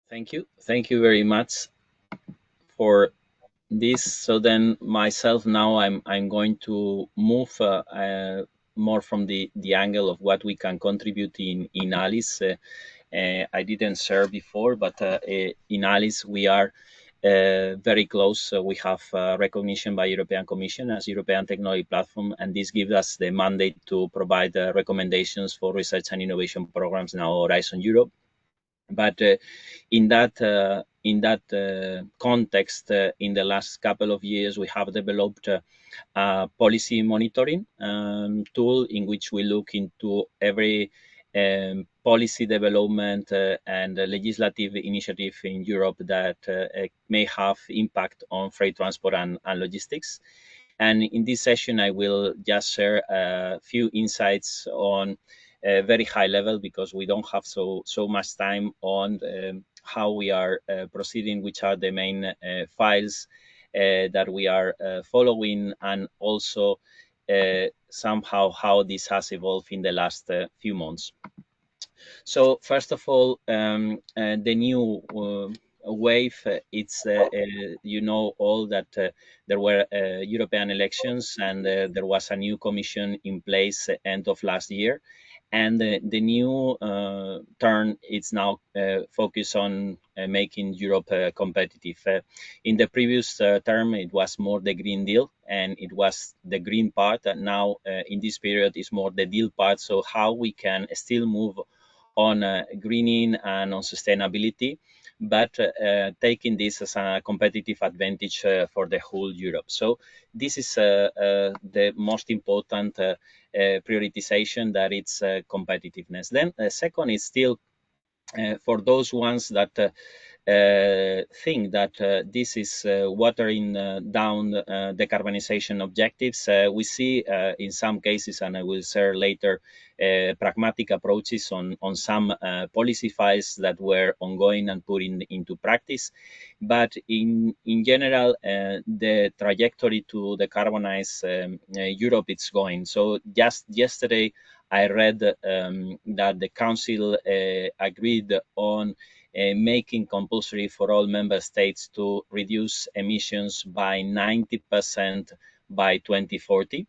Thank you very much for this. So then myself now I'm going to move more from the angle of what we can contribute in Alice. I didn't share before, but in Alice we are very close. We have recognition by European Commission as European Technology Platform, and this gives us the mandate to provide recommendations for research and innovation programs now Horizon Europe. But in that context, in the last couple of years, we have developed a policy monitoring tool in which we look into every policy development and legislative initiative in Europe that may have impact on freight transport and logistics. And in this session, I will just share a few insights on a very high level because we don't have so much time on how we are proceeding, which are the main files that we are following, and also somehow how this has evolved in the last few months. So first of all, the new wave, it's you know all that there were European elections, and there was a new commission in place end of last year, and the new turn is now focused on making Europe competitive. In the previous term, it was more the Green Deal, and it was the green part. And now, in this period, is more the deal part. So how we can still move on greening and on sustainability, but taking this as a competitive advantage for the whole Europe. So this is the most important prioritization, that it's competitiveness. Then second is still for those ones that think that this is watering down decarbonization objectives. We see in some cases, and I will share later, pragmatic approaches on some policy files that were ongoing and put into practice. But in general, the trajectory to decarbonize Europe, it's going. So just yesterday, I read that the Council agreed on making compulsory for all member states to reduce emissions by 90% by 2040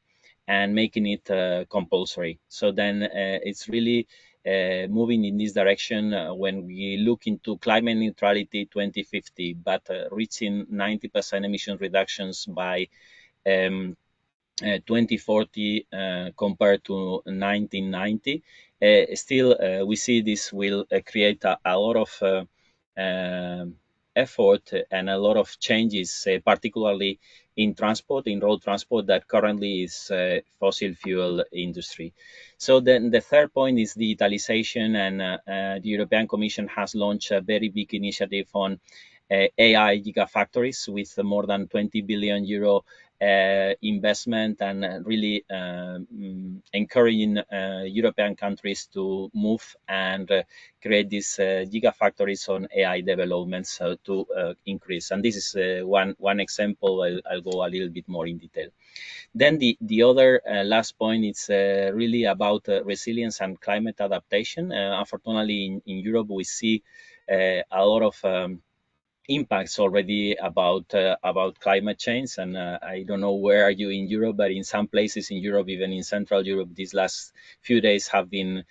and making it compulsory. So then it's really moving in this direction when we look into climate neutrality 2050, but reaching 90% emission reductions by 2040 compared to 1990. Still, we see this will create a lot of effort and a lot of changes, particularly in transport, in road transport, that currently is fossil fuel industry. So then the third point is digitalization, and the European Commission has launched a very big initiative on AI gigafactories with more than 20 billion euro investment, and really encouraging European countries to move and create these gigafactories on AI developments to increase. And this is one example. I'll go a little bit more in detail. Then the other last point is really about resilience and climate adaptation. Unfortunately, in Europe, we see a lot of impacts already about climate change, and I don't know where are you in Europe, but in some places in Europe, even in Central Europe, these last few days have been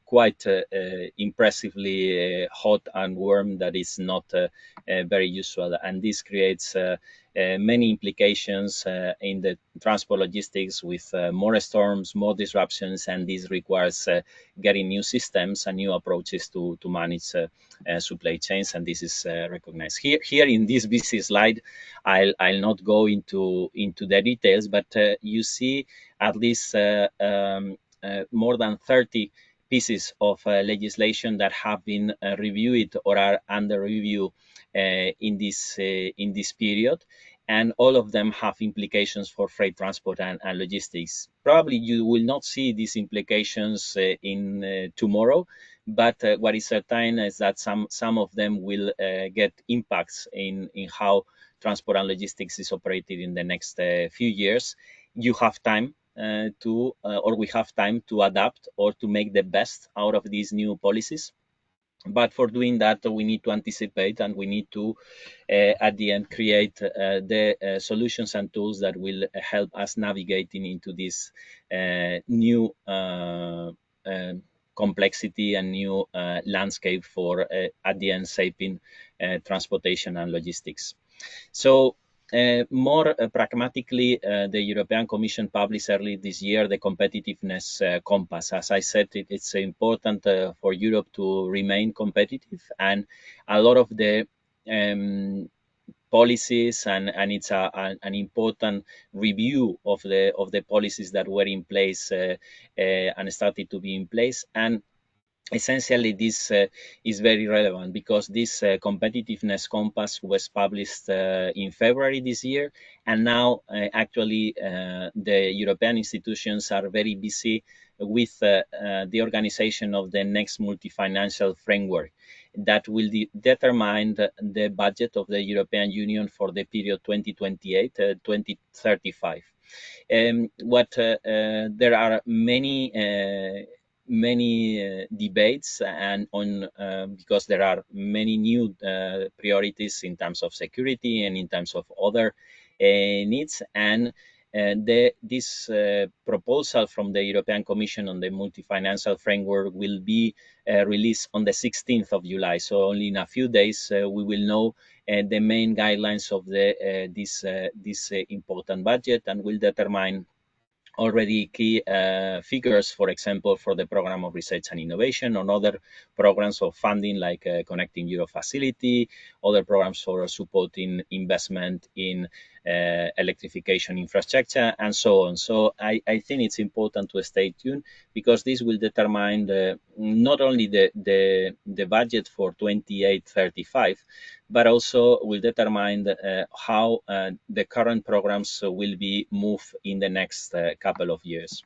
quite impressively hot and warm. That is not very usual, and this creates many implications in the transport logistics with more storms, more disruptions, and this requires getting new systems and new approaches to manage supply chains, and this is recognized here in this busy slide. I'll not go into the details, but you see at least more than 30 pieces of legislation that have been reviewed or are under review in this period, and all of them have implications for freight transport and logistics. Probably you will not see these implications in tomorrow, but what is certain is that some of them will get impacts in how transport and logistics is operated in the next few years. You have time or we have time to adapt or to make the best out of these new policies. But for doing that, we need to anticipate, and we need to, at the end, create the solutions and tools that will help us navigating into this new complexity and new landscape for, at the end, shaping transportation and logistics. So, more pragmatically, the European Commission published early this year the competitiveness compass. As I said, it's important for Europe to remain competitive, and a lot of the policies, and it's an important review of the policies that were in place and started to be in place. And essentially, this is very relevant because this competitiveness compass was published in February this year, and now actually the European institutions are very busy with the organization of the next multi-financial framework that will determine the budget of the European Union for the period 2028-2035. What There are many debates and on because there are many new priorities in terms of security and in terms of other needs, and this proposal from the European Commission on the multi-financial framework will be released on the 16th of July. So only in a few days we will know the main guidelines of this important budget, and will determine already key figures, for example, for the program of research and innovation, on other programs of funding like Connecting Europe Facility, other programs for supporting investment in electrification infrastructure, and so on. So I think it's important to stay tuned, because this will determine not only the budget for 28-35, but also will determine how the current programs will be moved in the next couple of years.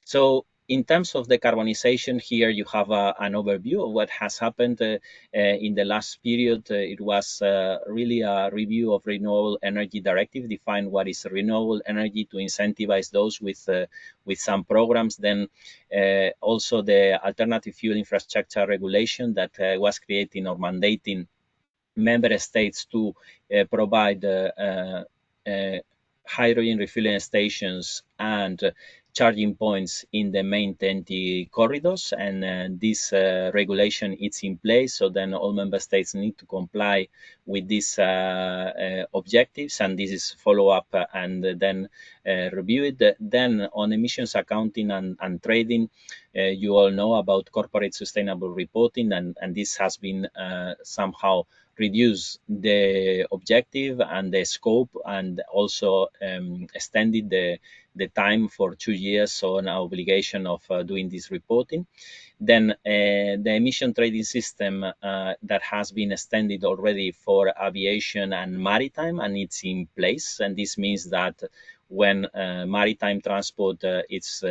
So in terms of decarbonization, here you have an overview of what has happened in the last period. It was really a review of Renewable Energy Directive, define what is renewable energy to incentivize those with some programs. Then also the Alternative Fuel Infrastructure Regulation that was creating or mandating member states to provide hydrogen refueling stations and charging points in the main TEN-T corridors, and this regulation is in place. So then all member states need to comply with these objectives, and this is follow up and then review it. Then on emissions accounting and trading, you all know about corporate sustainable reporting, and this has been somehow reduce the objective and the scope, and also extended the time for 2 years, so an obligation of doing this reporting. Then the emission trading system that has been extended already for aviation and maritime, and it's in place. And this means that when maritime transport is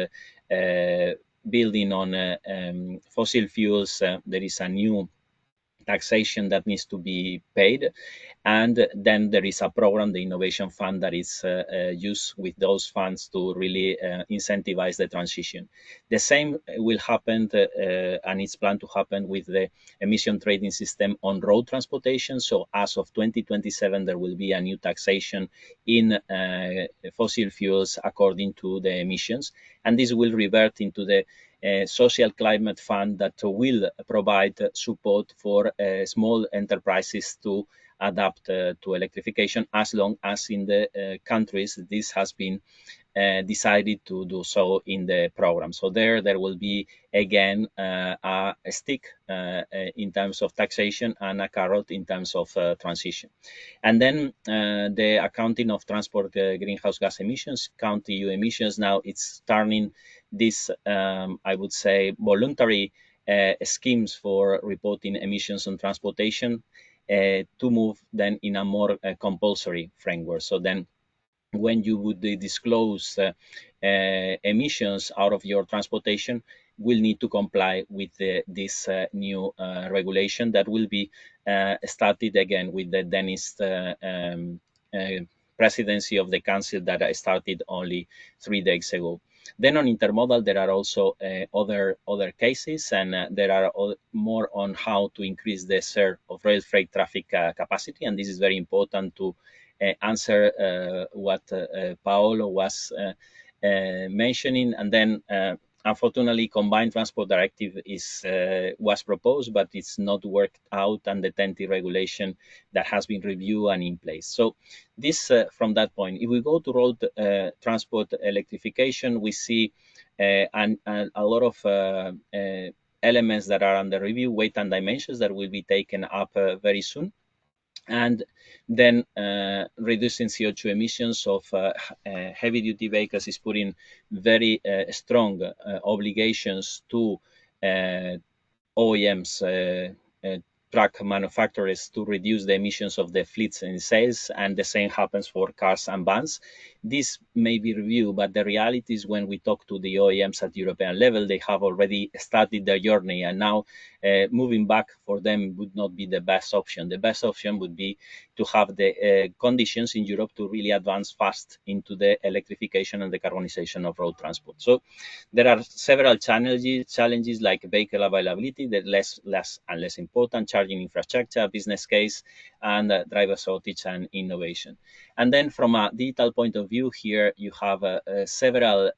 building on fossil fuels, there is a new taxation that needs to be paid. And then there is a program, the Innovation Fund, that is used with those funds to really incentivize the transition. The same will happen, and it's planned to happen, with the emission trading system on road transportation. So as of 2027, there will be a new taxation in fossil fuels according to the emissions. And this will revert into the social climate fund that will provide support for small enterprises to adapt to electrification, as long as in the countries this has been decided to do so in the program. So there will be again a stick in terms of taxation and a carrot in terms of transition. And then the accounting of transport greenhouse gas emissions, count EU emissions. Now it's turning this, I would say, voluntary schemes for reporting emissions on transportation to move then in a more compulsory framework. So then when you would disclose emissions out of your transportation, will need to comply with this new regulation that will be started again with the Danish presidency of the Council that started only 3 days ago. Then on intermodal, there are also other cases, and there are more on how to increase the share of rail freight traffic capacity. And this is very important to answer what Paolo was mentioning. And then unfortunately, combined transport directive was proposed, but it's not worked out, and the TEN-T regulation that has been reviewed and in place. So this from that point. If we go to road transport electrification, we see a lot of elements that are under review, weight and dimensions that will be taken up very soon. And then reducing CO2 emissions of heavy duty vehicles is putting very strong obligations to OEMs, truck manufacturers, to reduce the emissions of the fleets and sales, and the same happens for cars and vans. This may be reviewed, but the reality is when we talk to the OEMs at European level, they have already started their journey, and now moving back for them would not be the best option. The best option would be to have the conditions in Europe to really advance fast into the electrification and decarbonization of road transport. So there are several challenges like vehicle availability, the less and less important, charging infrastructure, business case, and driver shortage and innovation. And then from a digital point of view, here you have several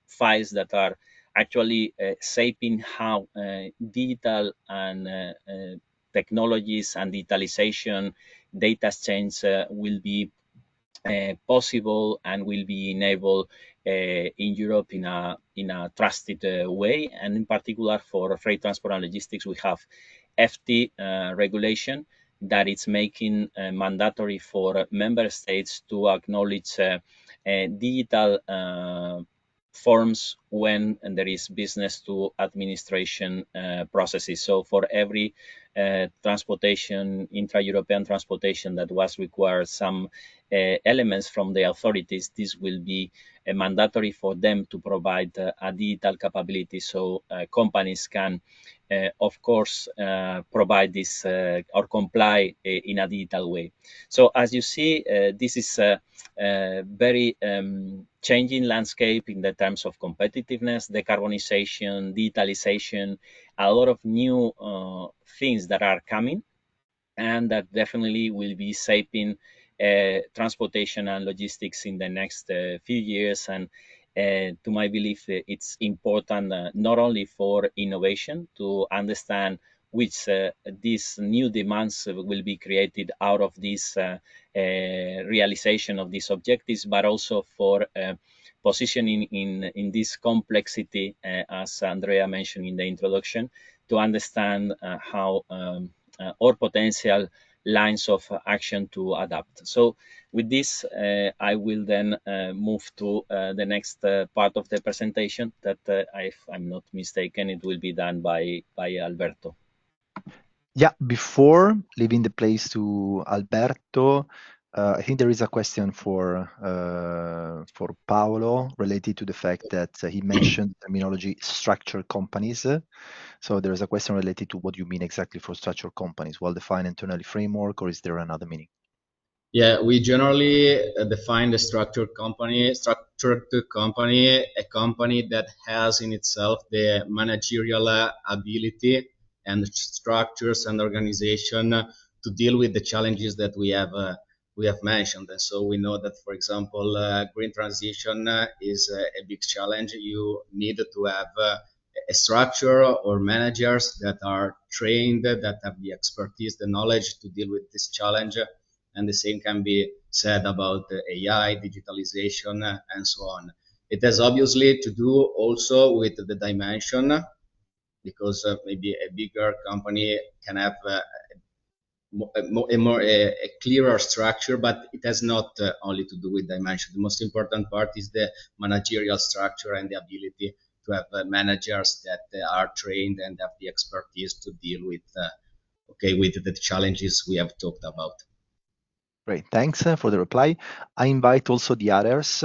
files that are actually shaping how digital and technologies and digitalization, data exchange will be possible and will be enabled in Europe in a trusted way. And in particular for freight transport and logistics, we have FT regulation that is making mandatory for member states to acknowledge digital forms when there is business to administration processes. So for every transportation, intra-European transportation that was required some elements from the authorities, this will be mandatory for them to provide a digital capability, so companies can of course provide this or comply in a digital way. So as you see, this is a very changing landscape in the terms of competitiveness, decarbonization, digitalization, a lot of new things that are coming, and that definitely will be shaping transportation and logistics in the next few years. And to my belief, it's important not only for innovation to understand which these new demands will be created out of this realization of these objectives, but also for positioning in this complexity, as Andrea mentioned in the introduction, to understand how or potential lines of action to adapt. So with this, I will then move to the next part of the presentation that, if I'm not mistaken, it will be done by Alberto. Yeah, before leaving the place to Alberto, I think there is a question for Paolo related to the fact that he mentioned terminology structured companies. So there is a question related to what you mean exactly for structured companies, well-defined internally framework, or is there another meaning? Yeah, we generally define the structured company, a company that has in itself the managerial ability and structures and organization to deal with the challenges that we have mentioned. And so we know that, for example, green transition is a big challenge. You need to have a structure or managers that are trained, that have the expertise, the knowledge to deal with this challenge. And the same can be said about AI, digitalization, and so on. It has obviously to do also with the dimension, because maybe a bigger company can have a clearer structure, but it has not only to do with dimension. The most important part is the managerial structure and the ability to have managers that are trained and have the expertise to deal with with the challenges we have talked about. Great, thanks for the reply. I invite also the others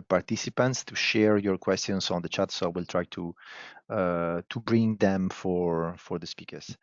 participants to share your questions on the chat, so I will try to bring them for the speakers.